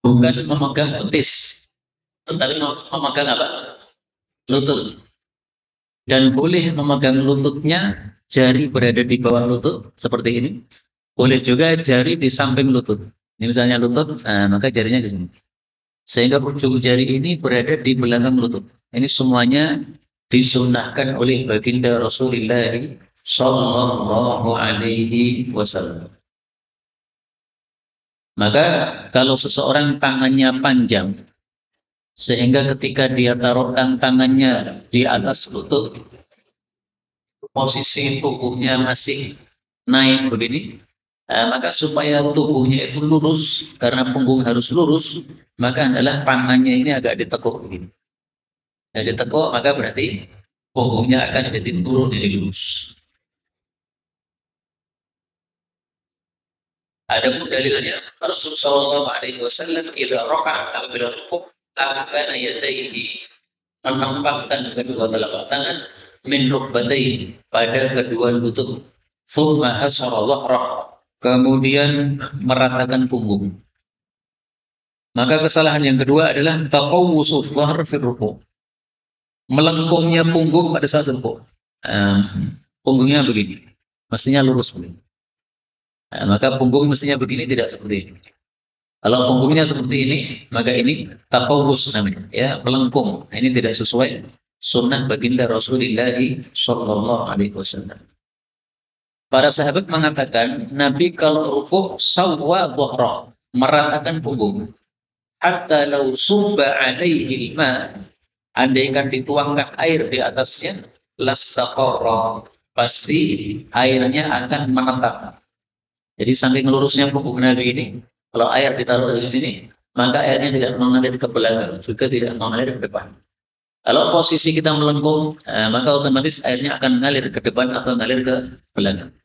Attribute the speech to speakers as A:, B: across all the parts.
A: bukan memegang betis, tetapi memegang apa? Lutut. Dan boleh memegang lututnya, jari berada di bawah lutut seperti ini. Boleh juga jari di samping lutut. Ini misalnya lutut, nah, maka jarinya di sini. Sehingga ujung jari ini berada di belakang lutut. Ini semuanya disunahkan oleh baginda Rasulullah Sallallahu Alaihi Wasallam. Maka kalau seseorang tangannya panjang, sehingga ketika dia taruhkan tangannya di atas lutut, posisi tubuhnya masih naik begini, maka supaya tubuhnya itu lurus, karena punggung harus lurus, maka adalah tangannya ini agak ditekuk begini. Jadi ditekuk, maka berarti punggungnya akan jadi turun, jadi lurus. Adapun dalilnya Rasulullah Shallallahu Alaihi Wasallam idza raka'a apabila rukuk akan yadaihi menempatkan kedua telapak tangan min rukbatai pada kedua lutut, thumma hasara dhahrah, kemudian meratakan punggung. Maka kesalahan yang kedua adalah taqawwusu dhahr fi rukuk, melengkungnya punggung pada saat rukuk. Punggungnya begini, mestinya lurus begini. Maka punggung mestinya begini, tidak seperti ini. Kalau punggungnya seperti ini, maka ini taqawwus namanya, ya, melengkung. Ini tidak sesuai sunnah baginda Rasulullah Shallallahu Alaihi Wasallam. Para sahabat mengatakan, Nabi kalau rukuk sawwa dhuhra, meratakan punggung. Hatta law subba alaihi ma, andaikan dituangkan air di atasnya, lastaqarra, pasti airnya akan menetap. Jadi saking lurusnya punggung Nabi ini, kalau air ditaruh di sini, maka airnya tidak mengalir ke belakang, juga tidak mengalir ke depan. Kalau posisi kita melengkung, maka otomatis airnya akan mengalir ke depan atau mengalir ke belakang.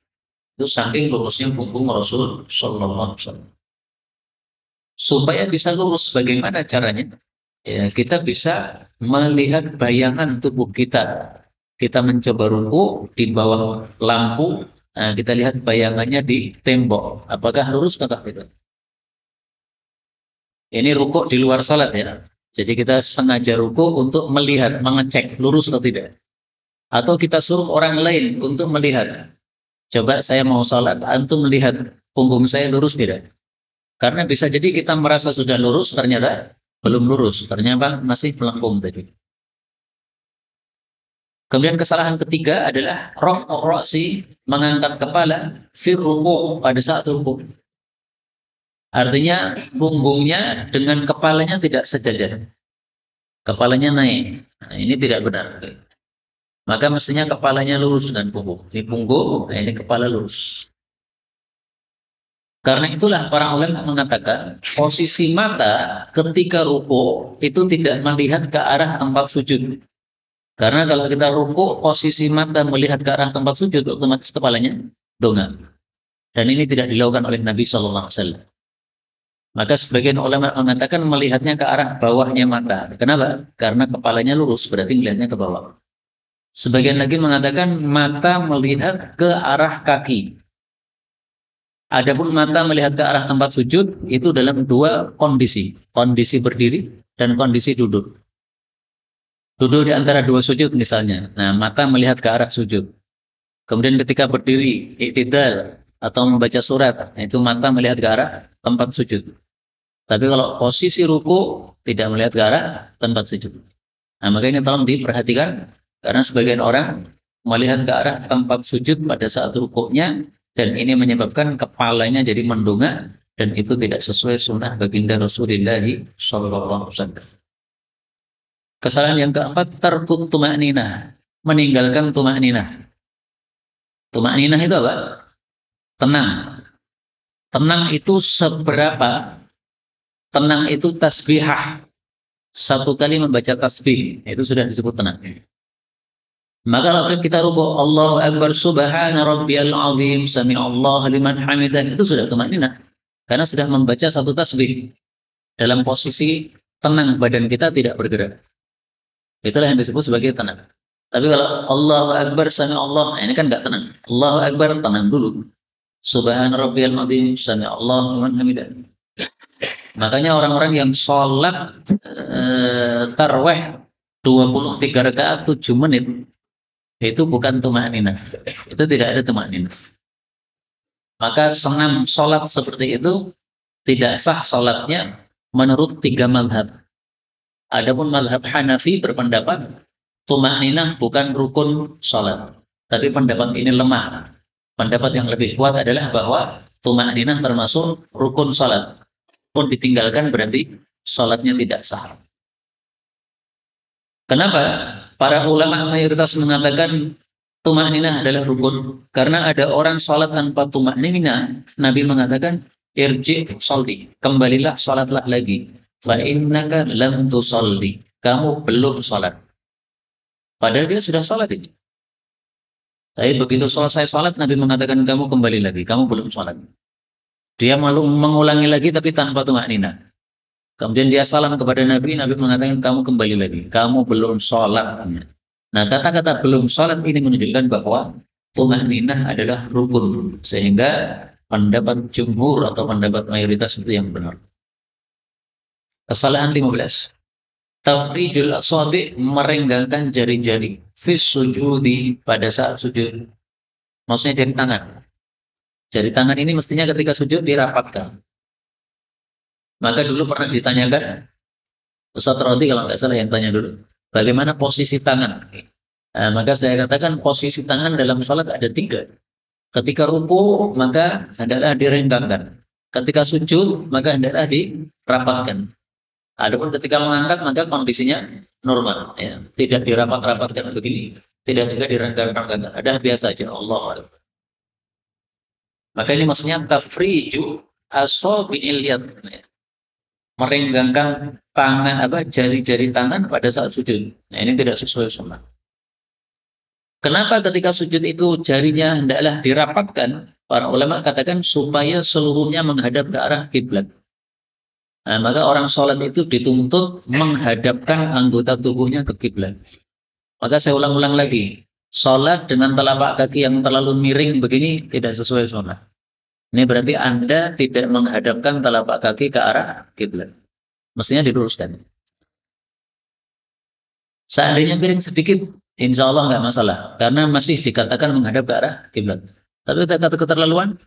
A: Itu saking lurusnya punggung Rasul Sallallahu Alaihi Wasallam. Supaya bisa lurus, bagaimana caranya? Ya, kita bisa melihat bayangan tubuh kita. Kita mencoba ruku di bawah lampu, kita lihat bayangannya di tembok. Apakah lurus atau tidak? Ini ruku di luar salat, ya. Jadi kita sengaja ruku untuk melihat, mengecek lurus atau tidak. Atau kita suruh orang lain untuk melihat. Coba saya mau salat, antum melihat punggung saya lurus tidak? Karena bisa jadi kita merasa sudah lurus, ternyata belum lurus. Ternyata masih melengkung tadi. Kemudian kesalahan ketiga adalah raf'ur ra'si, mengangkat kepala fi ruku' pada saat ruku'. Artinya punggungnya dengan kepalanya tidak sejajar. Kepalanya naik. Nah, ini tidak benar. Maka mestinya kepalanya lurus dengan punggung. Ini punggung, nah ini kepala lurus. Karena itulah para ulama mengatakan posisi mata ketika ruku itu tidak melihat ke arah tempat sujud. Karena kalau kita ruku, posisi mata melihat ke arah tempat sujud, otomatis kepalanya dongak. Dan ini tidak dilakukan oleh Nabi Shallallahu Alaihi Wasallam. Maka sebagian ulama mengatakan melihatnya ke arah bawahnya mata. Kenapa? Karena kepalanya lurus, berarti melihatnya ke bawah. Sebagian lagi mengatakan mata melihat ke arah kaki. Adapun mata melihat ke arah tempat sujud itu dalam dua kondisi. Kondisi berdiri dan kondisi duduk. Duduk di antara dua sujud misalnya. Nah, mata melihat ke arah sujud. Kemudian ketika berdiri, i'tidal atau membaca surat, nah itu mata melihat ke arah tempat sujud. Tapi kalau posisi ruku tidak melihat ke arah tempat sujud. Nah, maka ini tolong diperhatikan karena sebagian orang melihat ke arah tempat sujud pada saat rukuknya, dan ini menyebabkan kepalanya jadi mendongak, dan itu tidak sesuai sunnah baginda Rasulullah Shallallahu Alaihi Wasallam. Kesalahan yang keempat, tarkut tuma'ninah, meninggalkan tuma'ninah. Tuma'ninah itu apa? Tenang. Tenang itu seberapa? Tenang itu tasbihah. Satu kali membaca tasbih, itu sudah disebut tenang. Maka kalau kita ruku, Allahu Akbar subhana rabbiyal azim sami'allahu liman hamidah, itu sudah tumanninah. Karena sudah membaca satu tasbih dalam posisi tenang, badan kita tidak bergerak. Itulah yang disebut sebagai tenang. Tapi kalau Allahu Akbar sami'allah, ini kan enggak tenang. Allahu Akbar tenang dulu. Subhana rabbiyal azim sami'allahu liman hamidah. Makanya orang-orang yang sholat taraweh 23 rakaat 7 menit itu bukan tumakninah. Itu tidak ada tumakninah. Maka senam sholat seperti itu tidak sah sholatnya menurut 3 mazhab. Adapun mazhab Hanafi berpendapat tumakninah bukan rukun sholat. Tapi pendapat ini lemah. Pendapat yang lebih kuat adalah bahwa tumakninah termasuk rukun sholat. Pun ditinggalkan berarti sholatnya tidak sah. Kenapa? Para ulama mayoritas mengatakan tumakninah adalah rukun. Karena ada orang sholat tanpa tumakninah, Nabi mengatakan irji sholli, kembalilah sholatlah lagi. Fa innaka lam tusolli, kamu belum sholat. Padahal dia sudah sholat ini. Tapi begitu selesai sholat, Nabi mengatakan kamu kembali lagi, kamu belum sholat. Dia malu mengulangi lagi tapi tanpa tumakninah. Kemudian dia salam kepada Nabi, Nabi mengatakan kamu kembali lagi, kamu belum sholat. Nah, kata-kata belum sholat ini menunjukkan bahwa tumakninah adalah rukun, sehingga pendapat jumhur atau pendapat mayoritas itu yang benar. Kesalahan 15. Tafrijul asabi, merenggangkan jari-jari fis sujudi, pada saat sujud. Maksudnya jari tangan. Jari tangan ini mestinya ketika sujud dirapatkan. Maka dulu pernah ditanyakan, Ustaz Rodi kalau nggak salah yang tanya dulu, bagaimana posisi tangan? Nah, maka saya katakan posisi tangan dalam sholat ada 3. Ketika ruku maka hendaklah direnggangkan. Ketika sujud maka hendaklah dirapatkan. Adapun ketika mengangkat maka kondisinya normal, ya. Tidak dirapat-rapatkan begini, tidak juga direnggang-renggangkan. Ada biasa aja, Allah. Maka ini maksudnya tafriju asabi'il yad, merenggangkan tangan jari-jari tangan pada saat sujud. Nah, ini tidak sesuai sunnah. Kenapa ketika sujud itu jarinya hendaklah dirapatkan? Para ulama katakan supaya seluruhnya menghadap ke arah kiblat. Nah, maka orang sholat itu dituntut menghadapkan anggota tubuhnya ke kiblat. Maka saya ulang-ulang lagi, sholat dengan telapak kaki yang terlalu miring begini tidak sesuai sunnah. Ini berarti Anda tidak menghadapkan telapak kaki ke arah kiblat. Mestinya diluruskan. Seandainya miring sedikit, insya Allah nggak masalah, karena masih dikatakan menghadap ke arah kiblat. Tapi kata keterlaluan,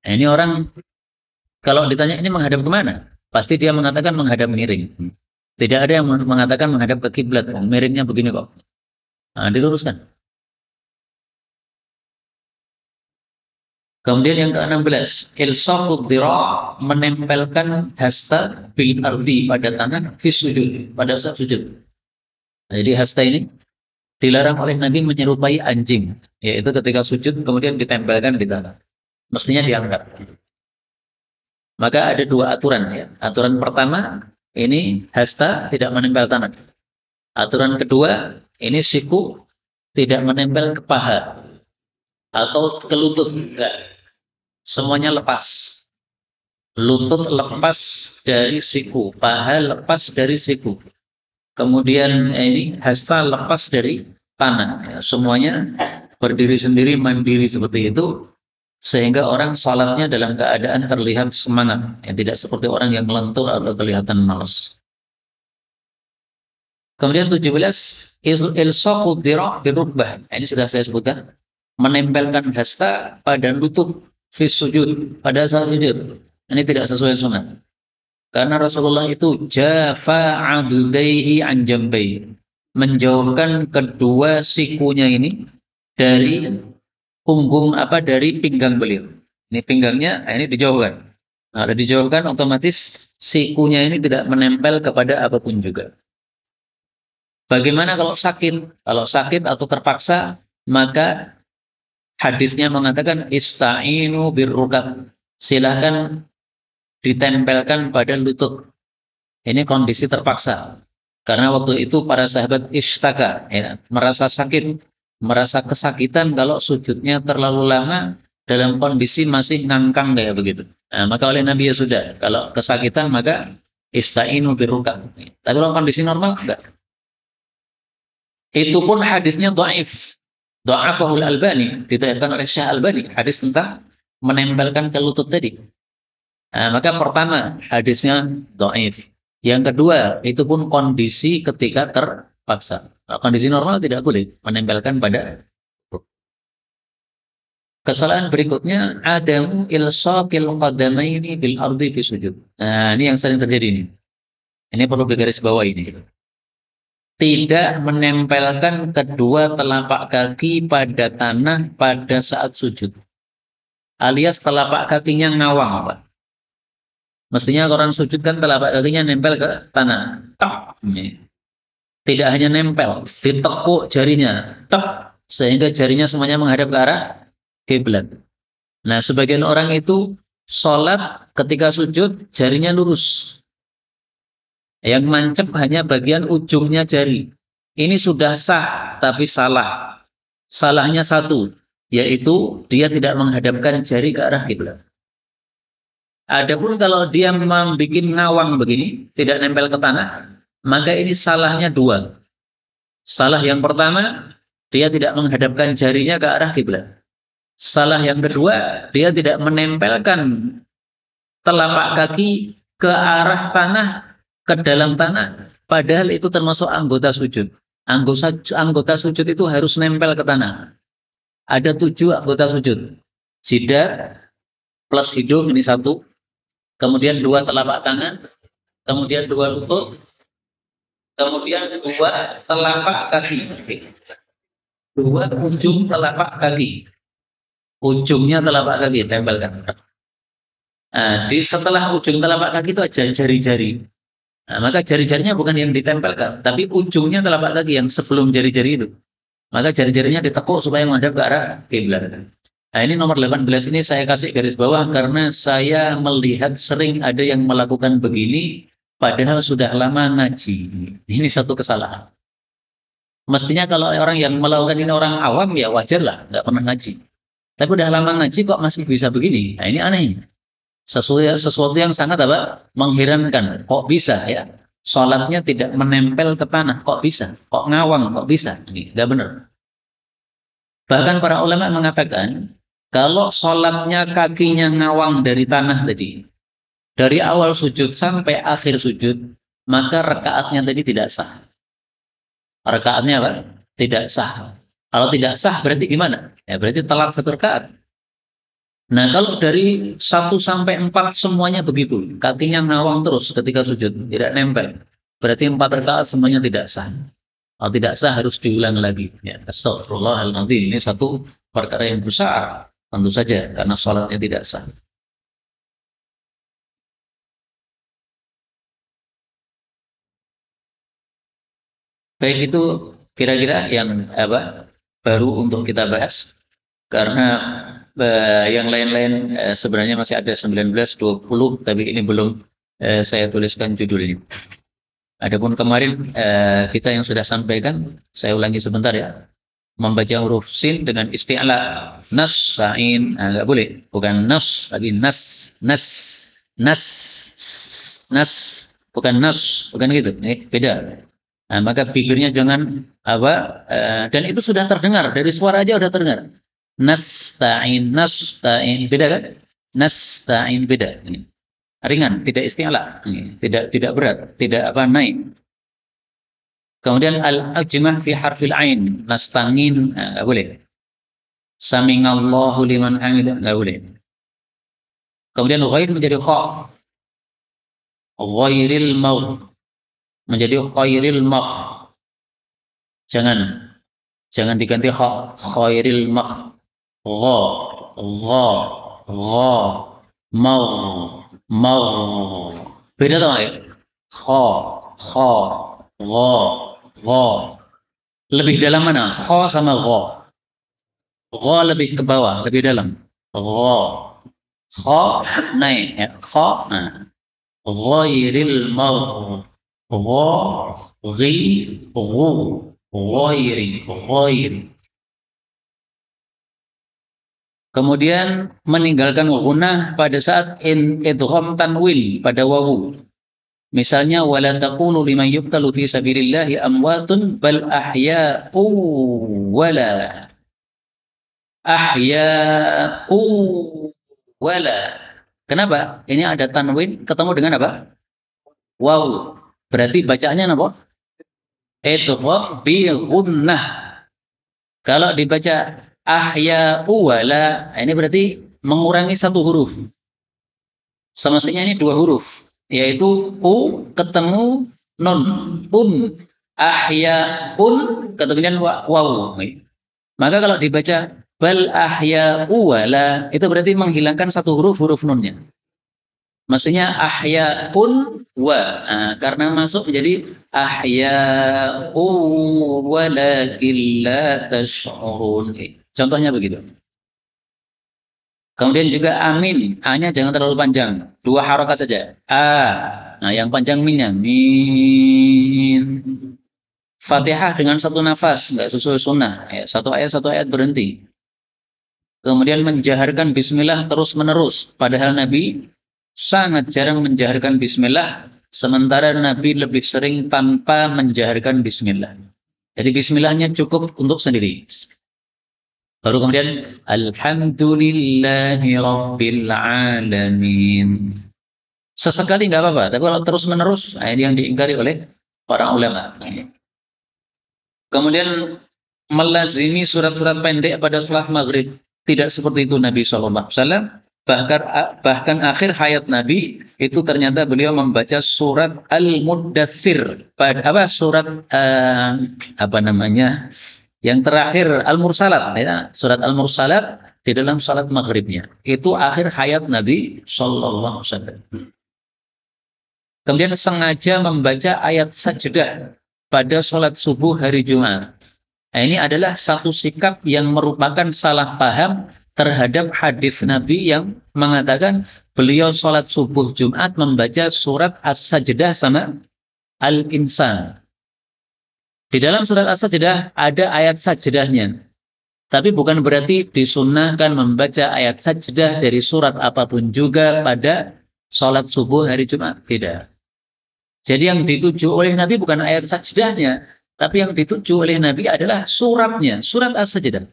A: nah ini orang kalau ditanya ini menghadap kemana, pasti dia mengatakan menghadap miring. Tidak ada yang mengatakan menghadap ke kiblat, miringnya begini kok. Nah, diluruskan. Kemudian yang ke-16, ilsaqud dhira', menempelkan hasta bil ardi, pada tanah, fi sujud, pada saat sujud. Jadi hasta ini dilarang oleh Nabi menyerupai anjing, yaitu ketika sujud kemudian ditempelkan di tanah. Mestinya diangkat. Maka ada 2 aturan, ya. Aturan pertama, ini hasta tidak menempel tanah. Aturan kedua, ini siku tidak menempel ke paha atau ke lutut, enggak. Semuanya lepas. Lutut lepas dari siku, paha lepas dari siku. Kemudian ini hasta lepas dari tanah. Ya, semuanya berdiri sendiri, mandiri seperti itu, sehingga orang sholatnya dalam keadaan terlihat semangat, ya, tidak seperti orang yang melentur atau kelihatan malas. Kemudian 17, ilsaqud dhira' birukbah. Ini sudah saya sebutkan, menempelkan hasta pada lutut fi sujud, pada saat sujud. Ini tidak sesuai sunnah. Karena Rasulullah itu jafa adudaihi an jambai, menjauhkan kedua sikunya ini dari punggung dari pinggang beliau. Ini pinggangnya, ini dijauhkan. Nah, dijauhkan otomatis sikunya ini tidak menempel kepada apapun juga. Bagaimana kalau sakit? Kalau sakit atau terpaksa, maka hadisnya mengatakan ista'inu birrukab. Silahkan ditempelkan pada lutut. Ini kondisi terpaksa. Karena waktu itu para sahabat ishtaka, ya, merasa sakit, merasa kesakitan kalau sujudnya terlalu lama dalam kondisi masih ngangkang kayak begitu. Nah, maka oleh Nabi ya sudah, kalau kesakitan maka ista'inu birrukab. Tapi kalau kondisi normal enggak. Itu pun hadisnya dhaif. Dha'afahul Albani, diriwayatkan oleh Syekh Albani, hadis tentang menempelkan ke lutut tadi. Maka pertama, hadisnya dhaif. Yang kedua, itu pun kondisi ketika terpaksa. Kondisi normal tidak boleh menempelkan pada. Kesalahan berikutnya, adamu ilsaqil qadamaini bil ardi fi sujud. Nah, ini yang sering terjadi ini. Ini perlu digaris bawah ini. Tidak menempelkan kedua telapak kaki pada tanah pada saat sujud. Alias telapak kakinya ngawang, Pak. Mestinya orang sujud kan telapak kakinya nempel ke tanah. Tok. Tidak hanya nempel, ditekuk jarinya. Tok. Sehingga jarinya semuanya menghadap ke arah kiblat. Nah, sebagian orang itu sholat ketika sujud jarinya lurus. Yang mancep hanya bagian ujungnya jari. Ini sudah sah, tapi salah. Salahnya satu, yaitu dia tidak menghadapkan jari ke arah kiblat. Adapun kalau dia membuat ngawang begini, tidak nempel ke tanah, maka ini salahnya dua. Salah yang pertama, dia tidak menghadapkan jarinya ke arah kiblat. Salah yang kedua, dia tidak menempelkan telapak kaki ke arah tanah, ke dalam tanah, padahal itu termasuk anggota sujud. Anggota sujud itu harus nempel ke tanah. Ada 7 anggota sujud. Jidat plus hidung ini 1, kemudian 2 telapak tangan, kemudian 2 lutut, kemudian 2 telapak kaki. 2 ujung telapak kaki. Ujungnya telapak kaki tempelkan. Nah, setelah ujung telapak kaki itu ada jari-jari. Nah, maka jari-jarinya bukan yang ditempelkan, tapi ujungnya telapak kaki yang sebelum jari-jari itu. Maka jari-jarinya ditekuk supaya menghadap ke arah kiblat. Nah, ini nomor 18 ini saya kasih garis bawah karena saya melihat sering ada yang melakukan begini padahal sudah lama ngaji. Ini satu kesalahan. Mestinya kalau orang yang melakukan ini orang awam ya wajar lah, nggak pernah ngaji. Tapi udah lama ngaji kok masih bisa begini. Nah, ini aneh. Sesuatu yang sangat mengherankan. Kok bisa ya? Sholatnya tidak menempel ke tanah. Kok bisa? Kok ngawang? Kok bisa? Ini nggak benar. Bahkan para ulama mengatakan kalau sholatnya kakinya ngawang dari tanah tadi, dari awal sujud sampai akhir sujud, maka rakaatnya tadi tidak sah. Rakaatnya apa? Tidak sah. Kalau tidak sah berarti gimana? Ya berarti telat 1 rakaat. Nah, kalau dari 1 sampai 4 semuanya begitu, kakinya ngawang terus ketika sujud, tidak nempel. Berarti 4 rakaat semuanya tidak sah. Kalau tidak sah harus diulang lagi. Ya, astagfirullahaladzim. Ini satu perkara yang besar, tentu saja karena sholatnya tidak sah. Baik, itu kira-kira yang baru untuk kita bahas. Karena yang lain-lain sebenarnya masih ada 19, 20, tapi ini belum saya tuliskan judulnya. Adapun kemarin kita yang sudah sampaikan, saya ulangi sebentar ya. Membaca huruf sin dengan isti'la, nas, sa'in, nggak boleh. Bukan nas, tapi nas, nas, nas, nas, bukan nas, bukan gitu. Beda. Nah, maka bibirnya jangan dan itu sudah terdengar dari suara aja udah terdengar. Nasta'in, nasta'in, beda kan? Nasta'in beda. Ini ringan, tidak isti'la, tidak berat, tidak naik. Kemudian al-ajmah fi harfil ain, nastangin, nggak boleh. Samingallahu liman hamidah, nggak boleh. Kemudian ghair menjadi kha, ghairil maghd menjadi khairil maghd. Jangan diganti kha, khairil maghd. Gha, gha, gha, magh. Beda tau ya? Kha, kha, gha, gha. Lebih dalam mana? Kha sama gha. Gha lebih ke bawah, lebih dalam. Gha. Kha naik ya. Kha. Nah. Ghairil magh. Gha, ghi, ghu. Ghairi, ghairi. Kemudian meninggalkan gunah pada saat idgham tanwin pada wawu. Misalnya wala taqulu liman yuqtalu fi sabilillahi amwatun bal ahya'u wala Kenapa? Ini ada tanwin ketemu dengan apa? Waw. Berarti bacaannya apa? Idgham bi gunnah. Kalau dibaca ahya wala, ini berarti mengurangi satu huruf. Semestinya ini dua huruf, yaitu u ketemu nun, ahya kemudian waw. Maka kalau dibaca bal ahya wala, itu berarti menghilangkan satu huruf nunnya. Mestinya ahya wa, nah, karena masuk menjadi ahya walakin la tash'urun. Contohnya begitu. Kemudian juga amin, a-nya jangan terlalu panjang, dua harokat saja. Nah yang panjang minnya, min. Fatihah dengan satu nafas, nggak sesuai sunnah. Ya, satu ayat berhenti. Kemudian menjaharkan bismillah terus menerus. Padahal Nabi sangat jarang menjaharkan bismillah, sementara Nabi lebih sering tanpa menjaharkan bismillah. Jadi bismillahnya cukup untuk sendiri. Baru kemudian alhamdulillahi rabbil alamin. Sesekali nggak apa-apa, tapi kalau terus menerus, ini yang diingkari oleh para ulama. Kemudian melazimi surat-surat pendek pada salat maghrib, tidak seperti itu Nabi SAW. Bahkan akhir hayat Nabi itu ternyata beliau membaca surat Al-Muddathir, surat apa namanya? Yang terakhir Al-Mursalat, ya, surat Al-Mursalat di dalam salat maghribnya. Itu akhir hayat Nabi Sallallahu Alaihi Wasallam. Kemudian sengaja membaca ayat sajdah pada salat subuh hari Jumat. Nah, ini adalah satu sikap yang merupakan salah paham terhadap hadis Nabi yang mengatakan beliau salat subuh Jumat membaca surat As-Sajdah sama Al-Insan. Di dalam surat As-Sajdah ada ayat sajdahnya. Tapi bukan berarti disunnahkan membaca ayat sajdah dari surat apapun juga pada sholat subuh hari Jumat. Tidak. Jadi yang dituju oleh Nabi bukan ayat sajdahnya, tapi yang dituju oleh Nabi adalah suratnya, surat As-Sajdah.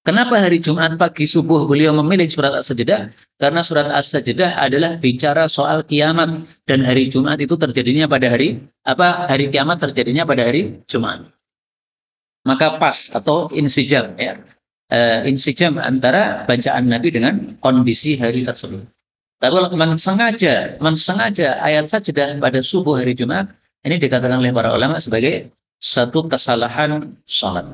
A: Kenapa hari Jumat pagi subuh beliau memilih surat As-Sajdah? Karena surat As-Sajdah adalah bicara soal kiamat, dan hari Jumat itu terjadinya pada hari kiamat terjadinya pada hari Jumat. Maka pas atau insijam, ya. Insijam antara bacaan Nabi dengan kondisi hari tersebut. Tapi kalau mensengaja ayat sajdah pada subuh hari Jumat, ini dikatakan oleh para ulama sebagai satu kesalahan sholat.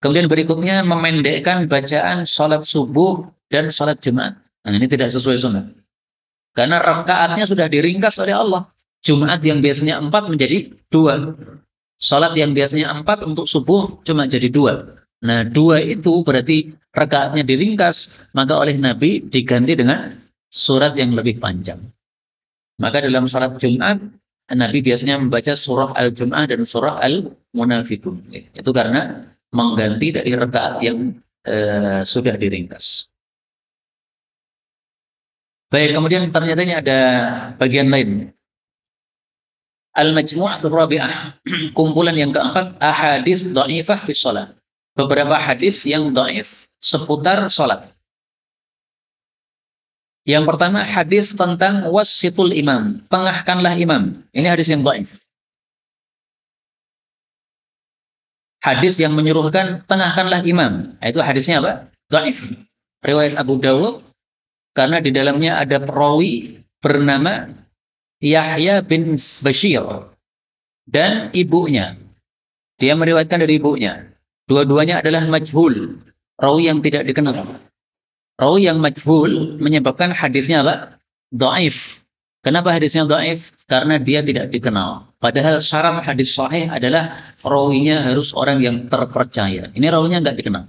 A: Kemudian berikutnya memendekkan bacaan sholat subuh dan sholat Jumat. Nah, ini tidak sesuai sunnah. Karena rakaatnya sudah diringkas oleh Allah. Jumat yang biasanya 4 menjadi 2. Sholat yang biasanya 4 untuk subuh cuma jadi 2. Nah, 2 itu berarti rakaatnya diringkas, maka oleh Nabi diganti dengan surat yang lebih panjang. Maka dalam sholat Jumat, Nabi biasanya membaca surah Al-Jum'ah dan surah Al-Munafikun. Itu karena mengganti dari rakaat yang sudah diringkas. Baik, kemudian ternyata ini ada bagian lain. Al-Majmu'atul Rabi'ah, kumpulan yang keempat, ahadits dhaifah fi shalah. Beberapa hadis yang dhaif seputar salat. Yang pertama hadis tentang wasitul imam, tengahkanlah imam. Ini hadis yang dhaif. Hadis yang menyuruhkan tengahkanlah imam, itu hadisnya apa? Dhaif. Riwayat Abu Dawud, karena di dalamnya ada perawi bernama Yahya bin Bashir dan ibunya. Dia meriwayatkan dari ibunya. Dua-duanya adalah majhul, rawi yang tidak dikenal. Rawi yang majhul menyebabkan hadisnya apa? Dhaif. Kenapa hadisnya dhaif? Karena dia tidak dikenal. Padahal syarat hadis sahih adalah rawinya harus orang yang terpercaya. Ini rawinya nggak dikenal.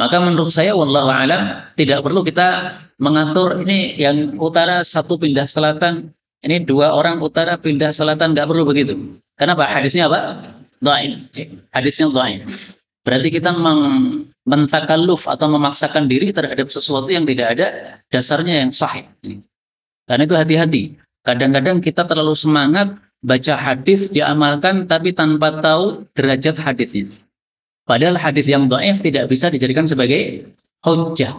A: Maka menurut saya, wallahu a'lam, tidak perlu kita mengatur ini yang utara satu pindah selatan, ini 2 orang utara pindah selatan, nggak perlu begitu. Kenapa? Hadisnya apa? Dhaif. Hadisnya dhaif. Berarti kita mentakalluf atau memaksakan diri terhadap sesuatu yang tidak ada dasarnya yang sahih. Karena itu hati-hati. Kadang-kadang kita terlalu semangat baca hadis diamalkan tapi tanpa tahu derajat hadisnya. Padahal hadis yang dhaif tidak bisa dijadikan sebagai hujjah.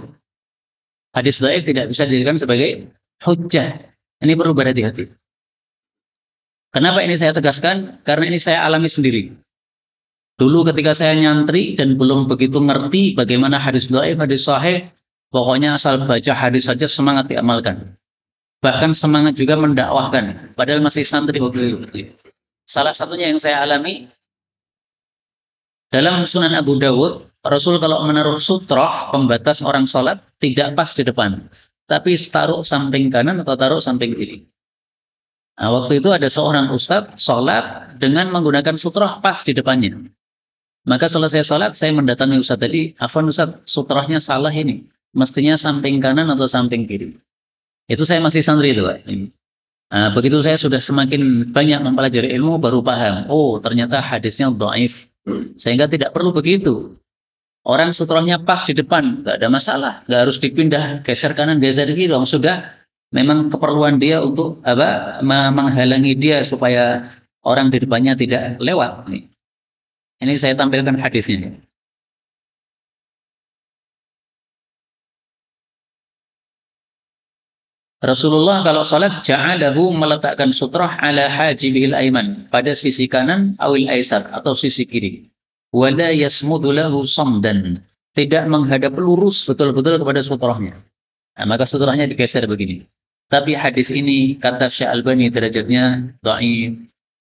A: Hadis dhaif tidak bisa dijadikan sebagai hujjah. Ini perlu berhati-hati. Kenapa ini saya tegaskan? Karena ini saya alami sendiri. Dulu ketika saya nyantri dan belum begitu ngerti bagaimana hadis dhaif, hadis sahih, pokoknya asal baca hadis saja semangat diamalkan. Bahkan semangat juga mendakwahkan, padahal masih santri waktu itu. Salah satunya yang saya alami, dalam Sunan Abu Dawud, Rasul kalau menaruh sutroh pembatas orang sholat tidak pas di depan, tapi taruh samping kanan atau taruh samping kiri. Nah, waktu itu ada seorang ustadz sholat dengan menggunakan sutroh pas di depannya. Maka selesai sholat, saya mendatangi ustadz tadi, afwan ustadz, sutrohnya salah ini, mestinya samping kanan atau samping kiri. Itu saya masih santri itu, Pak. Nah, begitu saya sudah semakin banyak mempelajari ilmu, baru paham, oh ternyata hadisnya dhaif. Sehingga tidak perlu begitu. Orang sutrohnya pas di depan, nggak ada masalah, nggak harus dipindah, geser kanan, geser kiri. Sudah, memang keperluan dia untuk menghalangi dia supaya orang di depannya tidak lewat. Ini saya tampilkan hadisnya. Rasulullah kalau salat ja'alahu meletakkan sutrah ala hajibihil aiman, pada sisi kanan awil aisar atau sisi kiri. Wala yasmudu lahu samdan, tidak menghadap lurus betul-betul kepada sutrahnya. Nah, maka sutrahnya digeser begini. Tapi hadis ini kata Syekh Albani derajatnya dhaif.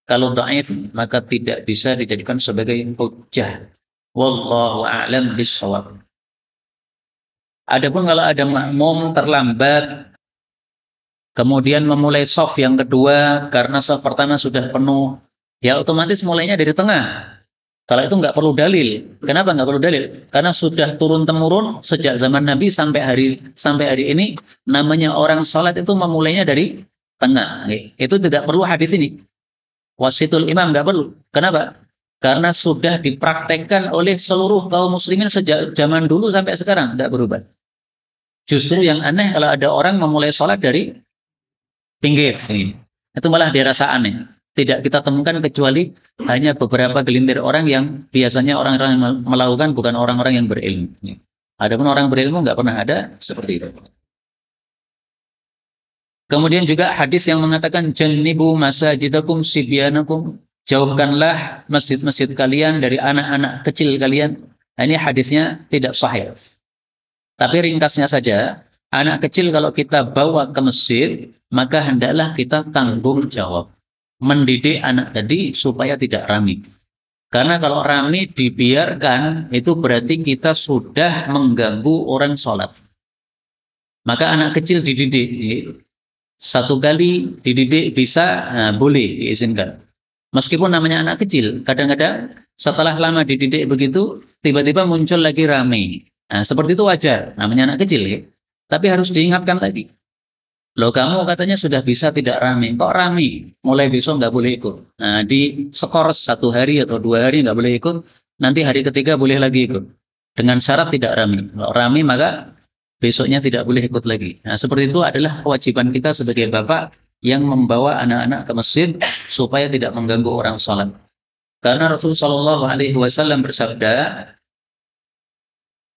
A: Kalau dhaif maka tidak bisa dijadikan sebagai hujjah. Wallahu a'lam bishawab. Adapun kalau ada makmum terlambat, kemudian memulai shaf yang kedua karena shaf pertama sudah penuh, ya otomatis mulainya dari tengah. Kalau itu nggak perlu dalil. Kenapa nggak perlu dalil? Karena sudah turun-temurun sejak zaman Nabi sampai hari ini, namanya orang sholat itu memulainya dari tengah. Itu tidak perlu hadis ini. Wasitul imam nggak perlu. Kenapa? Karena sudah dipraktekkan oleh seluruh kaum muslimin sejak zaman dulu sampai sekarang, nggak berubah. Justru yang aneh kalau ada orang memulai sholat dari pinggir. Itu malah dirasa aneh. Tidak kita temukan kecuali hanya beberapa gelintir orang yang biasanya orang-orang yang melakukan, bukan orang-orang yang berilmu. Adapun orang berilmu nggak pernah ada seperti itu. Kemudian juga hadis yang mengatakan jannibu masajidakum sibyanakum, jauhkanlah masjid-masjid kalian dari anak-anak kecil kalian. Nah, ini hadisnya tidak sahih. Tapi ringkasnya saja, anak kecil kalau kita bawa ke masjid, maka hendaklah kita tanggung jawab mendidik anak tadi supaya tidak rame. Karena kalau rame dibiarkan, itu berarti kita sudah mengganggu orang sholat. Maka anak kecil dididik. Satu kali dididik bisa, boleh diizinkan. Meskipun namanya anak kecil, kadang-kadang setelah lama dididik begitu, tiba-tiba muncul lagi rame. Nah, seperti itu wajar, namanya anak kecil ya. Tapi harus diingatkan lagi. Loh kamu katanya sudah bisa tidak rame, kok rame? Mulai besok nggak boleh ikut. Nah, di skor 1 hari atau 2 hari nggak boleh ikut, nanti hari ketiga boleh lagi ikut. Dengan syarat tidak rame. Kalau rame maka besoknya tidak boleh ikut lagi. Nah, seperti itu adalah kewajiban kita sebagai bapak yang membawa anak-anak ke masjid supaya tidak mengganggu orang sholat. Karena Rasulullah SAW bersabda,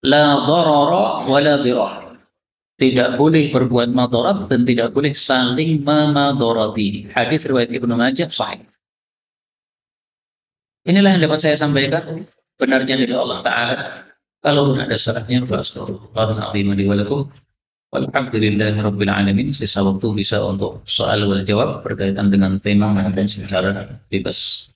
A: la dharara wa la dhirar. Tidak boleh berbuat madarat dan tidak boleh saling memadharati. Hadis riwayat Ibnu Majah sahih. Inilah yang dapat saya sampaikan, benarnya dari Allah Ta'ala. Kalau ada salahnya, fastaghfirullahal azim li wa lakum. Walhamdulillahirabbil alamin. Sisa waktu bisa untuk soal wal jawab berkaitan dengan tema dan secara bebas.